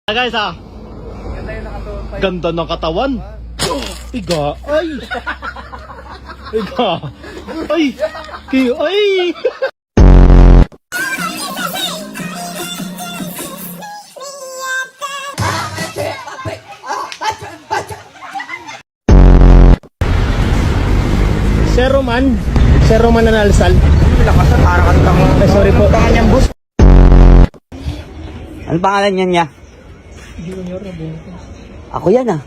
Guys ganda ng katawan. Iga, ay. Iga, ay. Ay. Sir Roman Nanalsal. Lakasan, parang kantang. Ay, sorry po. Tangan niyang bus. Ano pangalan niya? Junior na buntis. Ako yan ah.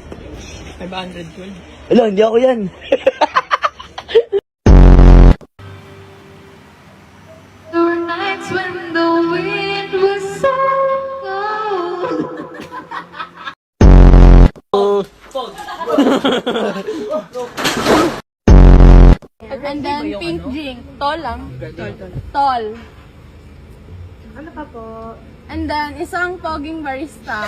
512. Hello, hindi ako yan. There were nights when the wind was so cold. And then pink drink. Tall lang. Tall. Ano pa po? And then isang poging barista.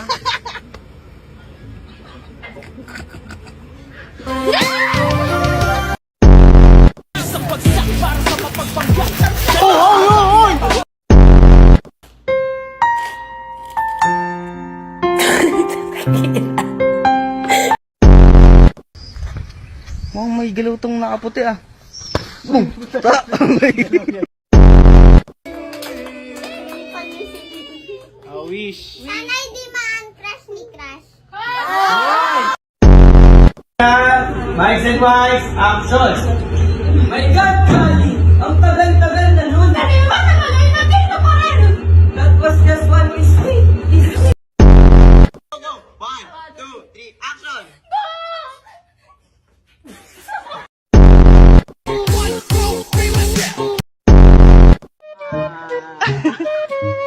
Mukhang may galutong nakaputi ah. Wish. Sana hindi ma-crush ni Crush. Mics and mics, action! My God, Charlie! Ang tagal-tagal na nun! That was just one mistake! One, two, three, action!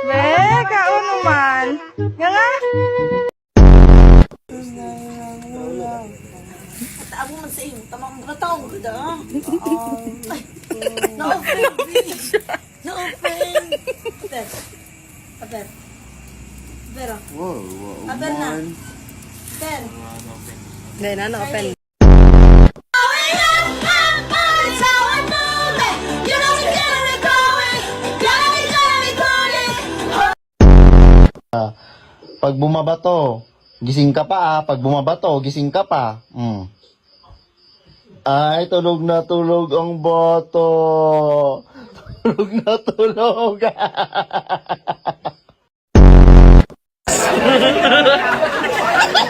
Beka, naman. Nga nga. Abo man sa iyo, tamang bataw ka da. No offense. No offense. Aber. Pero. Aber na. Ben. Hindi na, open. Pag bumabato, gising ka pa ah. Pag bumabato, gising ka pa. Ay, tulog na tulog ang bato. Tulog na tulog.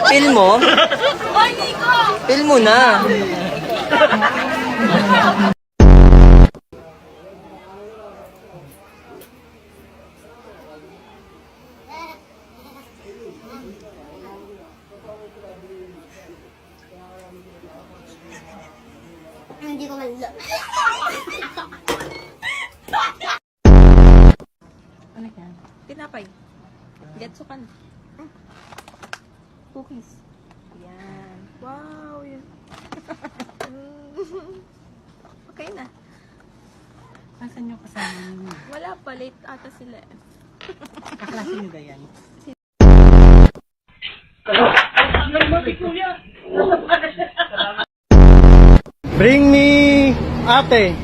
Feel mo? Feel mo na. Hindi ko man. Ano yan? Tinapay. Getso ka na. Cookies. Yan. Wow. Yan. Okay na. Asan yung kasama niyo? Wala pa. Late ata sila eh. Kaklase niyo ba yan? Bring me ate.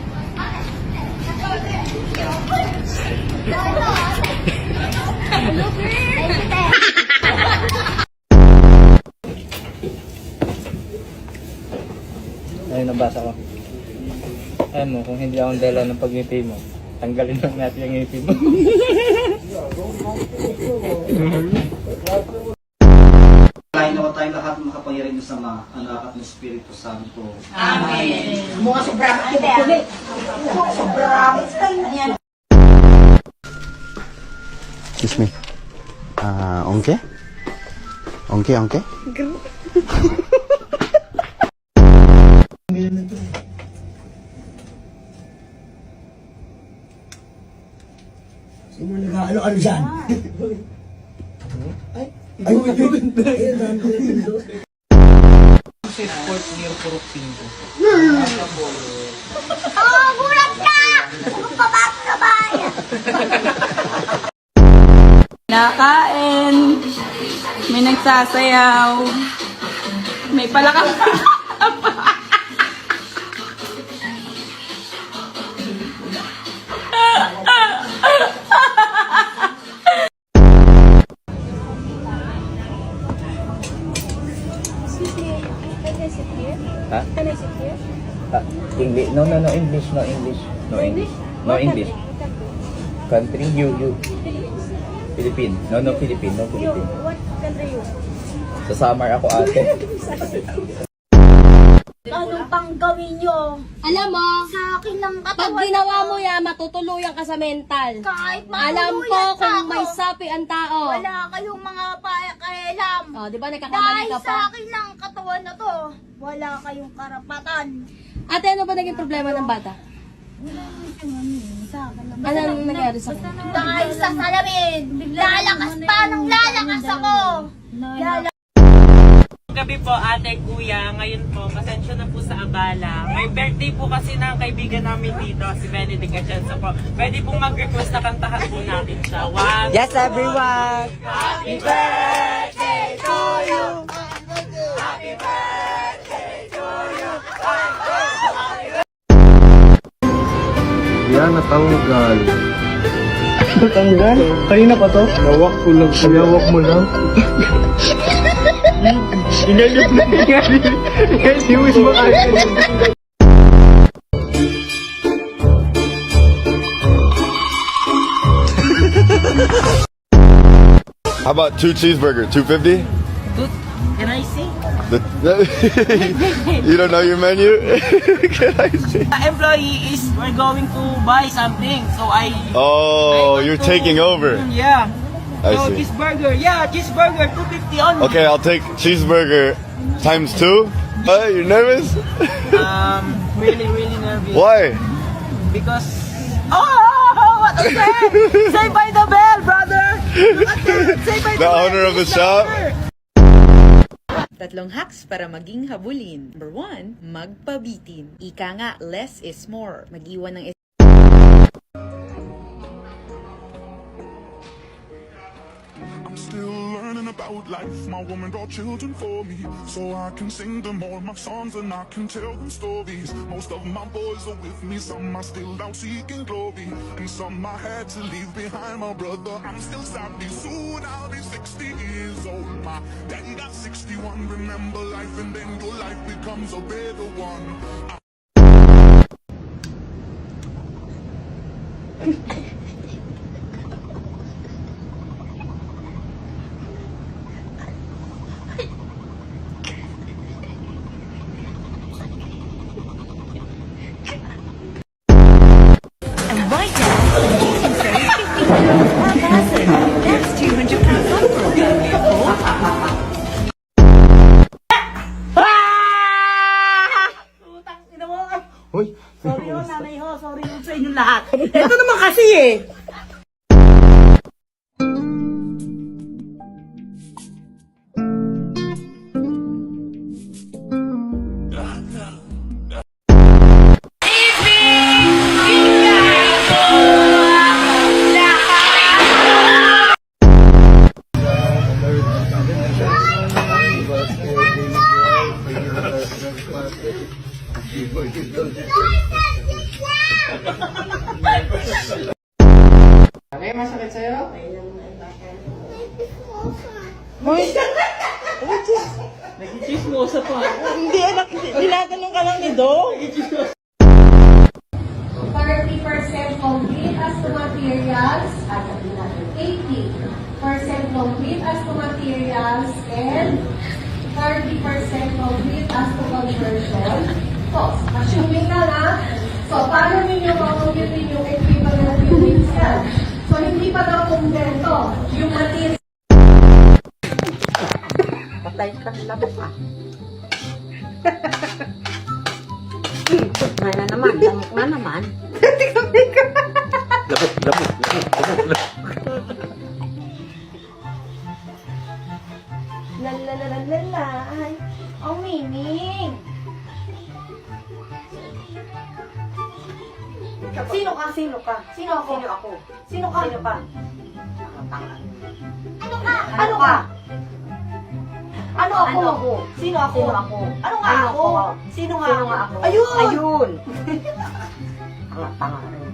Ayun, nabasa ko. Ayun mo, kung hindi akong dala ng pag-ngipin mo, tanggalin lang natin yung ngipin mo. Kain ako tayong lahat makapangyarihan Diyos Ama, Anak at ng Espiritu Santo. Excuse me. Ongke? Ongke? Sino nag-ano-ano dyan? Oh, gulat ka! Kung pabato ka ba? Nakain. May nagsasayaw. May palakang. English. No, English. No English. No English. Country, you. Philippine. No, Philippine. What country you? Sa summer ako, ate. Anong pang gawin nyo? Alam mo, Sa akin lang pag katawan ginawa mo yan, matutuluyan ka sa mental. Kahit Alam ko matuluyan kung ako. may sapi ang tao. Wala kayong mga pakialam. Oh, di ba nagkakamali Dahil ka sa pa? akin lang katawan na to, wala kayong karapatan. Ate, ano ba naging problema ng bata? Anong nangyari sa kanya? Dahil sa salamin, lalakas pa ng lalakas ako. Gabi po, ate, kuya. Ngayon po, pasensya na po sa abala. May birthday po kasi ng kaibigan namin dito, si Benedict Atienza po. Pwede pong mag-request na kantahan po natin siya. One, Yes, everyone! Yan, natanggal. Natanggal? Kanina pa to? Nawak ko lang. Sinawak mo lang? Ingalit na. Ingalit. Iwis mo kayo. How about 2 cheeseburger, $2.50? can I see? You don't know your menu? Can I see? The employee is, we're going to buy something, so I... Oh, you're taking over. Yeah. I So, see. cheeseburger. Yeah, cheeseburger, 250 only. Okay, I'll take cheeseburger times 2. You're nervous? Really, really nervous. Why? Because... Oh, what a friend! Say by the bell, brother! Look at that! Say by the The bell! owner of the It's shop? owner. Tatlong hacks para maging habulin. Number 1, magpabitin. Ika nga, less is more. Mag-iwan ng I'm still learning about life. My woman brought children for me, so I can sing them all my songs and I can tell them stories. Most of my boys are with me, some are still out seeking glory, and some I had to leave behind. My brother, I'm still savvy. Soon I'll be 60 years old. My daddy got 61. Remember life, and then your life becomes a better one. And right now, you can save 50 euros per person. That's £200 off for a family of 4. Utang, ina mo. Sorry ho, nanay ho. Sorry ho sa inyong lahat. Ito naman kasi eh. Nagchismosa pa. Hindi anak, tinatanong ka lang ni Do. 40% complete as to materials, 80% complete as to materials, and 30% complete as to conversion. So, assuming na lang, so paano ninyo makumpute yung equivalent units yan? So, hindi pa daw kumpleto yung materials. Patay ka ng labok ah. Nga naman, lamok nga naman. Lalalala, ay, ang minig. Sino ka? Sino ka? Sino ako? Sino ako? Sino ka? Sino ka? Ano ka? Ano ka? Ano ako? Ano ako? Sino ako? Sino ako? Ano nga Ano ako? ako? Sino nga Sino ako? nga ako? Ayun! Ayun! Tanga rin.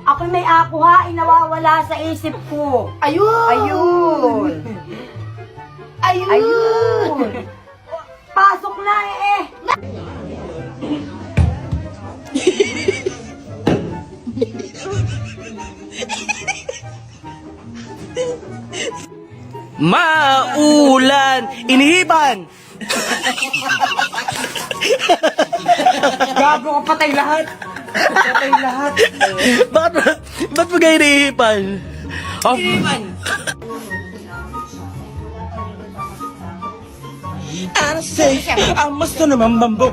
Ako may ako ha, inawawala sa isip ko. Ayun! Ayun! Ayun! Ayun! Pasok na eh! Maulan! Inihipan! Gago ka, patay lahat! Patay lahat! Ba't mo kayo inihipan? Oh. Inihipan! Ano say? Ang masto naman bambo!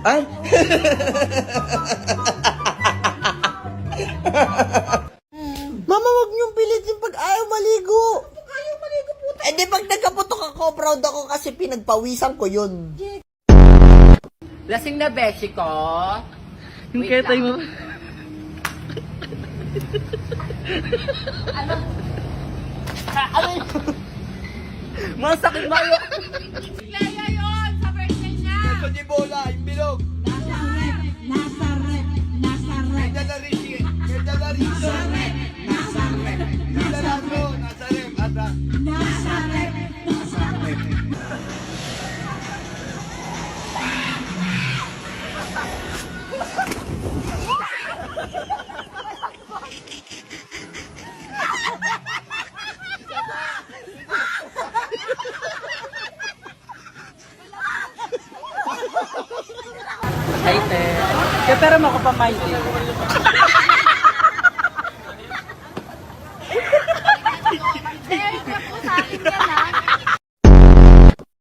Ay! Mama, wag niyong pilitin pag ayaw maligo. Pag ayaw maligo po. Eh di pag nagkaputok ako, proud ako kasi pinagpawisan ko yun. Lasing na beshi ko. Yung ketay mo. Masakit mayo! Playa yun! Sa birthday niya! Hindi bola, yung bilog! Nasa rep. May dala rin siya! May dala rin siya! Nasa rep! Ata! Kaya pero mo ko pa, Mikey.